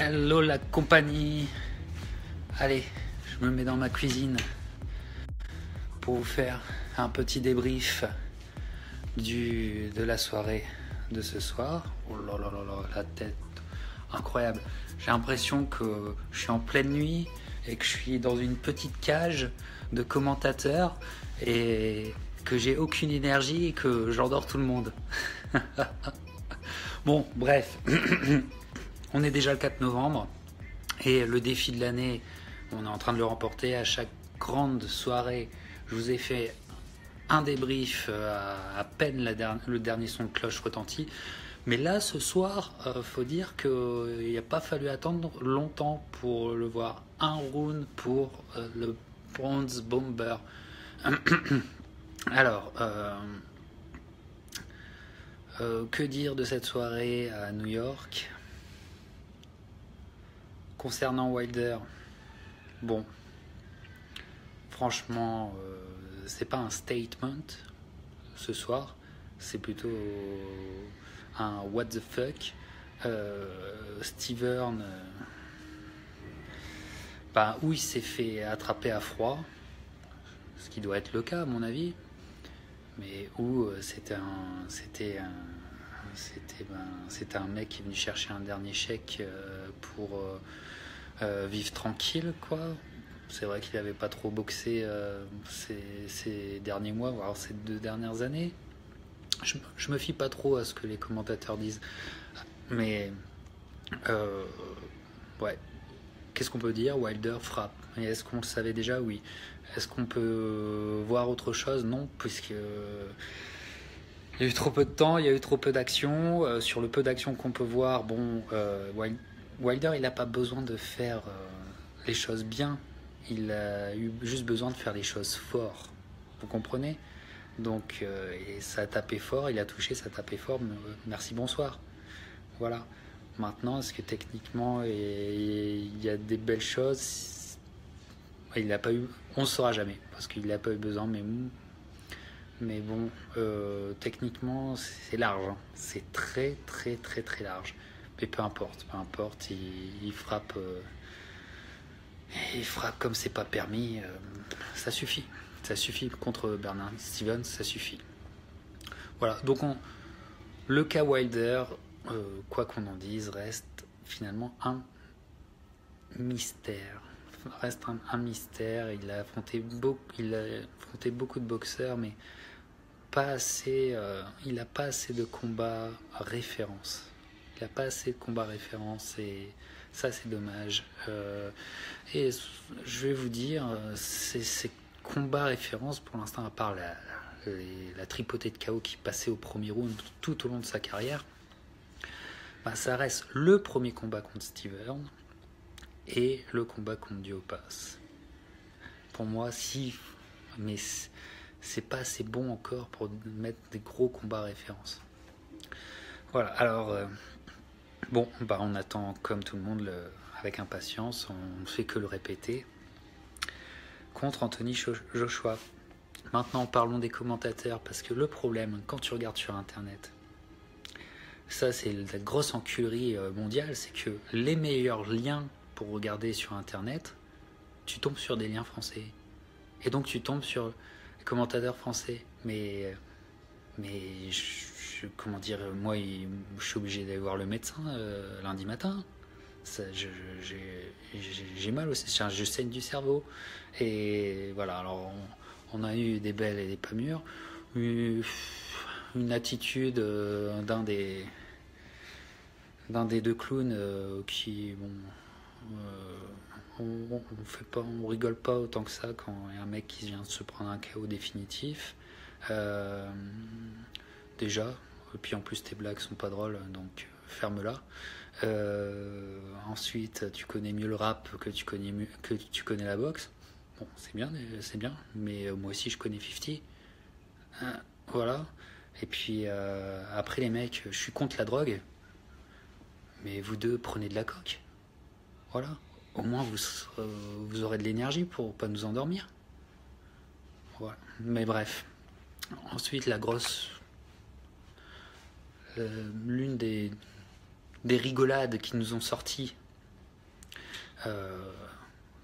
Hello la compagnie. Allez, je me mets dans ma cuisine pour vous faire un petit débrief de la soirée de ce soir. Oh là là là là, la tête incroyable. J'ai l'impression que je suis en pleine nuit et que je suis dans une petite cage de commentateurs et que j'ai aucune énergie et que j'endors tout le monde. Bon, bref. On est déjà le 4 novembre et le défi de l'année, on est en train de le remporter. À chaque grande soirée, je vous ai fait un débrief, à peine le dernier son de cloche retentit. Mais là, ce soir, faut dire qu'il n'a pas fallu attendre longtemps pour le voir. Un round pour le Bronze Bomber. Alors, que dire de cette soirée à New York ? Concernant Wilder, bon, franchement, c'est pas un statement ce soir, c'est plutôt un what the fuck. Steven, où il s'est fait attraper à froid, ce qui doit être le cas à mon avis, mais où c'était un mec qui est venu chercher un dernier chèque pour vivre tranquille, quoi. C'est vrai qu'il n'avait pas trop boxé ces derniers mois, voire ces 2 dernières années. Je me fie pas trop à ce que les commentateurs disent, mais ouais. Qu'est-ce qu'on peut dire ? Wilder frappe. Et est-ce qu'on le savait déjà ? Oui. Est-ce qu'on peut voir autre chose ? Non, puisque il y a eu trop peu de temps, il y a eu trop peu d'actions. Sur le peu d'actions qu'on peut voir, bon, Wilder, il n'a pas besoin de faire les choses bien. Il a eu juste besoin de faire les choses fort. Vous comprenez ? Donc, et ça a tapé fort, il a touché, ça a tapé fort. Merci, bonsoir. Voilà. Maintenant, est-ce que techniquement, il y a des belles choses ? Il n'a pas eu. On ne saura jamais, parce qu'il n'a pas eu besoin, mais bon, techniquement, c'est large. Hein. C'est très, très, très, très large. Mais peu importe, il frappe. Il frappe comme c'est pas permis. Ça suffit. Ça suffit contre Bernard Stevens, ça suffit. Voilà, donc le cas Wilder, quoi qu'on en dise, reste finalement un mystère. Reste un mystère. Il a affronté beaucoup de boxeurs, mais pas assez. Il n'a pas assez de combats références. Il n'a pas assez de combats références et ça c'est dommage. Et je vais vous dire, ces combats références pour l'instant, à part la tripotée de KO qui passait au premier round tout au long de sa carrière, ça reste le premier combat contre Steven et le combat contre Duhaupas. Pour moi, si, mais c'est pas assez bon encore pour mettre des gros combats références. Voilà, alors on attend comme tout le monde avec impatience, on ne fait que le répéter, contre Anthony Joshua. Maintenant, parlons des commentateurs, parce que le problème, quand tu regardes sur Internet, ça c'est la grosse enculerie mondiale, c'est que les meilleurs liens pour regarder sur Internet, tu tombes sur des liens français. Et donc tu tombes sur les commentateurs français. Mais comment dire, moi je suis obligé d'aller voir le médecin lundi matin. Ça, j'ai mal aussi, je saigne du cerveau. Et voilà, alors on a eu des belles et des pas mûres. Une attitude d'un des 2 clowns qui, bon, on rigole pas autant que ça quand il y a un mec qui vient de se prendre un KO définitif. Déjà, et puis en plus tes blagues sont pas drôles, donc ferme-la. Ensuite, tu connais mieux le rap que tu connais la boxe. Bon, c'est bien, mais moi aussi je connais 50. Voilà. Et puis après les mecs, je suis contre la drogue, mais vous deux prenez de la coke. Voilà. Au moins vous aurez de l'énergie pour pas nous endormir. Voilà. Mais bref. Ensuite, l'une des rigolades qui nous ont sorti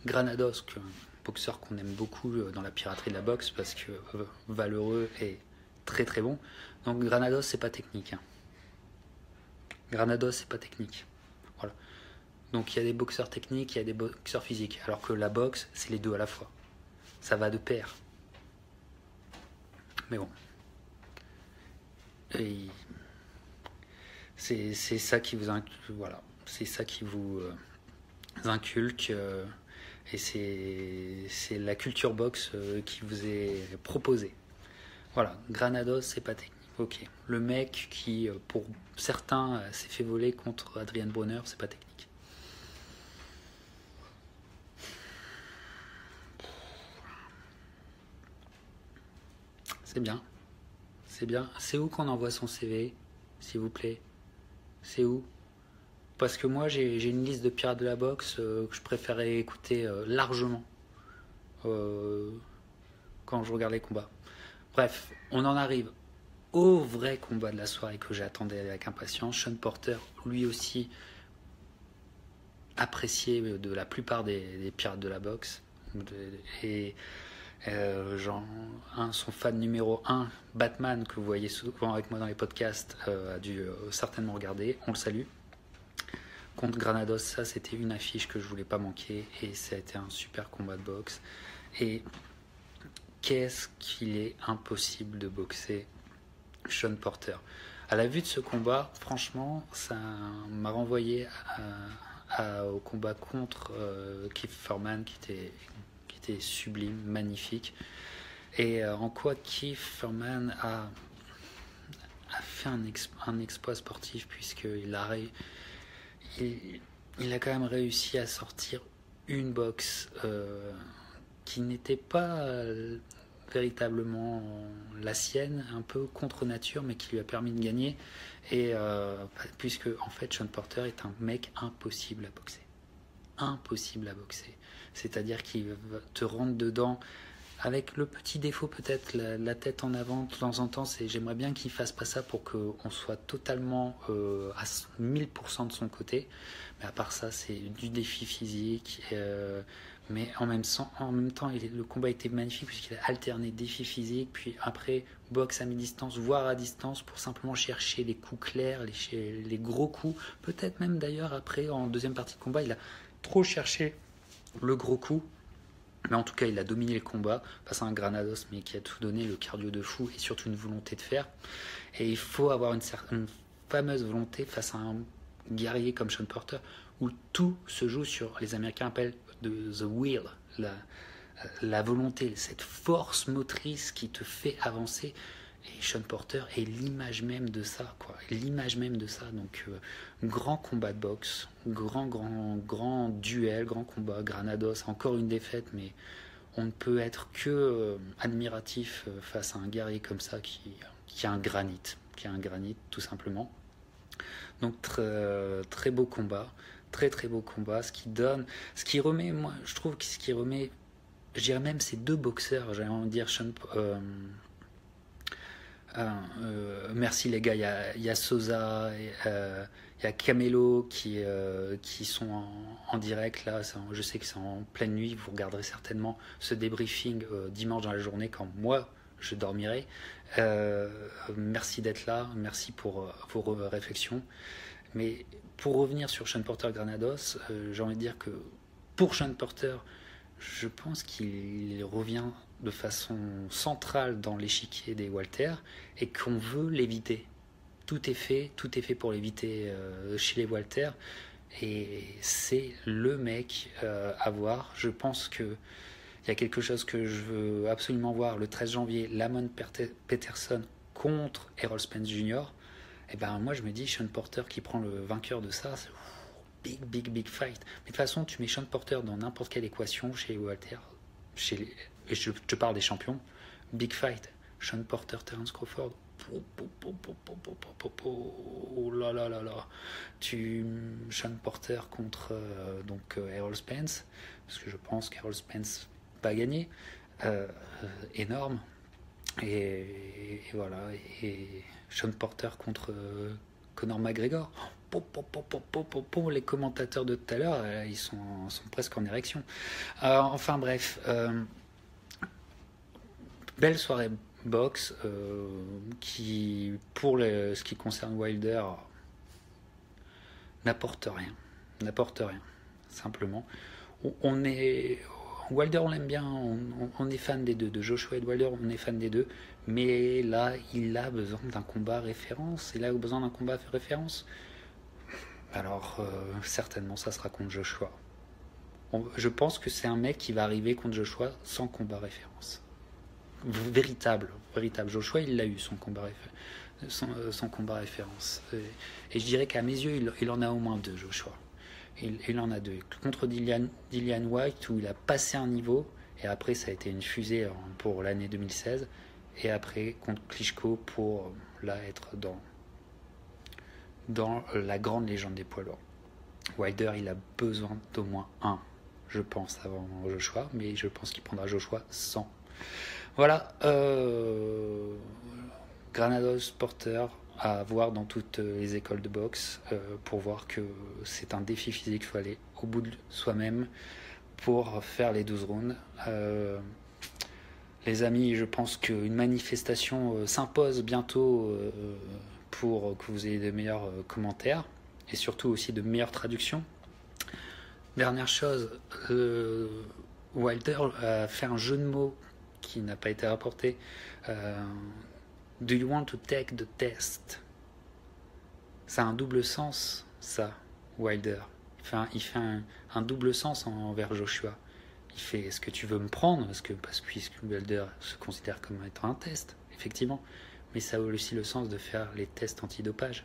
Granados, un boxeur qu'on aime beaucoup dans la piraterie de la boxe parce que valeureux et très très bon. Donc Granados, c'est pas technique. Hein. Granados, c'est pas technique. Voilà. Donc il y a des boxeurs techniques, il y a des boxeurs physiques. Alors que la boxe, c'est les deux à la fois. Ça va de pair. Mais bon. Et c'est ça qui vous inculque, voilà. C'est ça qui vous inculque. Et c'est la culture boxe qui vous est proposée. Voilà, Granados, c'est pas technique. Ok. Le mec qui, pour certains, s'est fait voler contre Adrian Broner, c'est pas technique. C'est bien. C'est bien. C'est où qu'on envoie son CV, s'il vous plaît? C'est où? Parce que moi, j'ai une liste de pirates de la boxe que je préférais écouter largement quand je regarde les combats. Bref, on en arrive au vrai combat de la soirée que j'attendais avec impatience. Sean Porter, lui aussi apprécié de la plupart des pirates de la boxe. Et son fan numéro 1, Batman, que vous voyez souvent avec moi dans les podcasts, a dû certainement regarder. On le salue. Contre Granados, ça c'était une affiche que je voulais pas manquer et ça a été un super combat de boxe. Et qu'est-ce qu'il est impossible de boxer Sean Porter. À la vue de ce combat, franchement, ça m'a renvoyé au combat contre Keith Thurman qui était sublime, magnifique. Et en quoi Keith Thurman a fait un exploit sportif puisqu'il a il a quand même réussi à sortir une boxe qui n'était pas véritablement la sienne, un peu contre nature, mais qui lui a permis de gagner. Et puisque en fait Sean Porter est un mec impossible à boxer. Impossible à boxer. C'est-à-dire qu'il te rentre dedans avec le petit défaut peut-être, la tête en avant de temps en temps. J'aimerais bien qu'il fasse pas ça pour qu'on soit totalement à 1000% de son côté. Mais à part ça, c'est du défi physique. Mais en même temps, le combat était magnifique puisqu'il a alterné défi physique, puis après boxe à mi-distance, voire à distance, pour simplement chercher les coups clairs, les gros coups. Peut-être même d'ailleurs après, en deuxième partie de combat, il a trop cherché le gros coup. Mais en tout cas, il a dominé le combat face à un Granados, mais qui a tout donné, le cardio de fou et surtout une volonté de faire. Et il faut avoir une fameuse volonté face à un guerrier comme Sean Porter, où tout se joue sur, les Américains appellent the will, la volonté, cette force motrice qui te fait avancer. Et Sean Porter est l'image même de ça, quoi. L'image même de ça. Donc, grand combat de boxe, grand duel, grand combat. Granados, encore une défaite, mais on ne peut être que admiratif face à un guerrier comme ça qui a un granit, tout simplement. Donc, très beau combat, très beau combat. Ce qui remet, moi, je trouve que ce qui remet, je dirais même ces deux boxeurs, j'allais en dire merci les gars, il y a Sosa, il y a Camelo qui sont en direct là. Je sais que c'est en pleine nuit, vous regarderez certainement ce débriefing dimanche dans la journée quand moi je dormirai. Merci d'être là, merci pour vos réflexions. Mais pour revenir sur Sean Porter Granados, j'ai envie de dire que pour Sean Porter, je pense qu'il revient de façon centrale dans l'échiquier des Walters et qu'on veut l'éviter. Tout est fait pour l'éviter chez les Walters et c'est le mec à voir. Je pense qu'il y a quelque chose que je veux absolument voir le 13 janvier, Lamont Peterson contre Errol Spence Jr. Et ben moi je me dis Sean Porter qui prend le vainqueur de ça, c'est big fight. Mais de toute façon tu mets Sean Porter dans n'importe quelle équation chez les Walters, et je te parle des champions, big fight, Sean Porter, Terence Crawford, oh là là là là, Sean Porter contre Errol Spence, parce que je pense qu'Errol Spence va gagner, énorme, et voilà, et Sean Porter contre Conor McGregor, Les commentateurs de tout à l'heure, ils sont presque en érection. Enfin bref, belle soirée boxe qui, pour ce qui concerne Wilder, n'apporte rien, simplement. Wilder, on l'aime bien, on est fan des deux, de Joshua et de Wilder, on est fan des deux, mais là, il a besoin d'un combat référence, alors certainement ça sera contre Joshua. Je pense que c'est un mec qui va arriver contre Joshua sans combat référence. Véritable. Joshua, il l'a eu, son combat référence. Et je dirais qu'à mes yeux, il en a au moins deux, Joshua. Il en a deux. Contre Dillian Whyte, où il a passé un niveau, et après ça a été une fusée pour l'année 2016, et après contre Klitschko pour là être dans la grande légende des poids lourds. Wilder, il a besoin d'au moins un, je pense, avant Joshua, mais je pense qu'il prendra Joshua 100. Voilà, Granados Porter à voir dans toutes les écoles de boxe pour voir que c'est un défi physique, il faut aller au bout de soi-même pour faire les 12 rounds. Les amis, je pense qu'une manifestation s'impose bientôt pour que vous ayez de meilleurs commentaires et surtout aussi de meilleures traductions. Dernière chose, Wilder a fait un jeu de mots qui n'a pas été rapporté. Do you want to take the test? Ça a un double sens, ça, Wilder. Il fait un double sens envers Joshua. Il fait, est-ce que tu veux me prendre? Parce que Wilder se considère comme étant un test, effectivement. Mais ça a aussi le sens de faire les tests antidopage.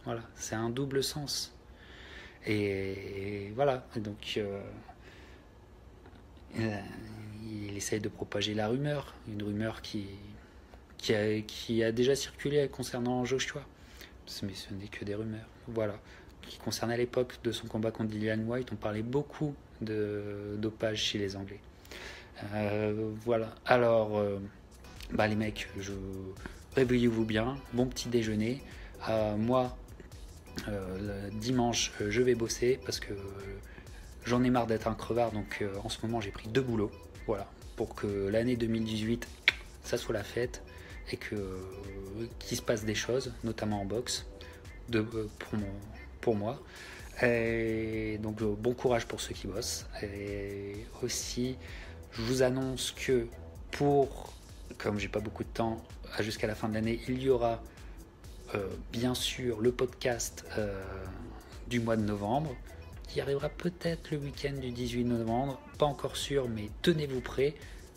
Voilà, c'est un double sens. Et voilà, donc il essaye de propager la rumeur, une rumeur qui a déjà circulé concernant Joshua, mais ce n'est que des rumeurs, voilà, qui concernait à l'époque de son combat contre Dillian Whyte. On parlait beaucoup de dopage chez les Anglais. Voilà, alors les mecs, réveillez-vous bien, bon petit déjeuner. Moi, le dimanche, je vais bosser parce que j'en ai marre d'être un crevard, donc en ce moment j'ai pris 2 boulots, voilà, pour que l'année 2018, ça soit la fête et qu'il se passe des choses, notamment en boxe, pour moi. Et donc bon courage pour ceux qui bossent. Et aussi, je vous annonce que comme j'ai pas beaucoup de temps, jusqu'à la fin de l'année, il y aura bien sûr le podcast du mois de novembre, qui arrivera peut-être le week-end du 18 novembre, pas encore sûr, mais tenez-vous prêts.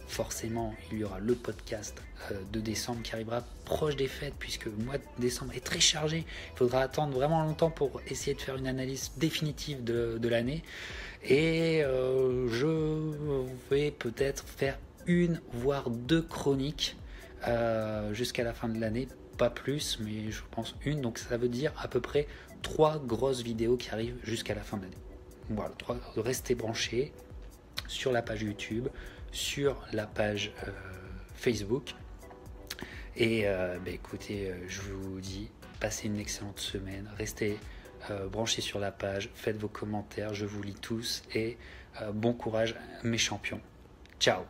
Forcément, il y aura le podcast de décembre qui arrivera proche des fêtes, puisque le mois de décembre est très chargé. Il faudra attendre vraiment longtemps pour essayer de faire une analyse définitive de l'année. Et je vais peut-être faire 1 voire 2 chroniques jusqu'à la fin de l'année, pas plus, mais je pense 1. Donc ça veut dire à peu près 3 grosses vidéos qui arrivent jusqu'à la fin de l'année. Voilà, restez branchés sur la page YouTube, sur la page Facebook. Et écoutez, je vous dis, passez une excellente semaine, restez branchés sur la page, faites vos commentaires, je vous lis tous et bon courage mes champions. Ciao.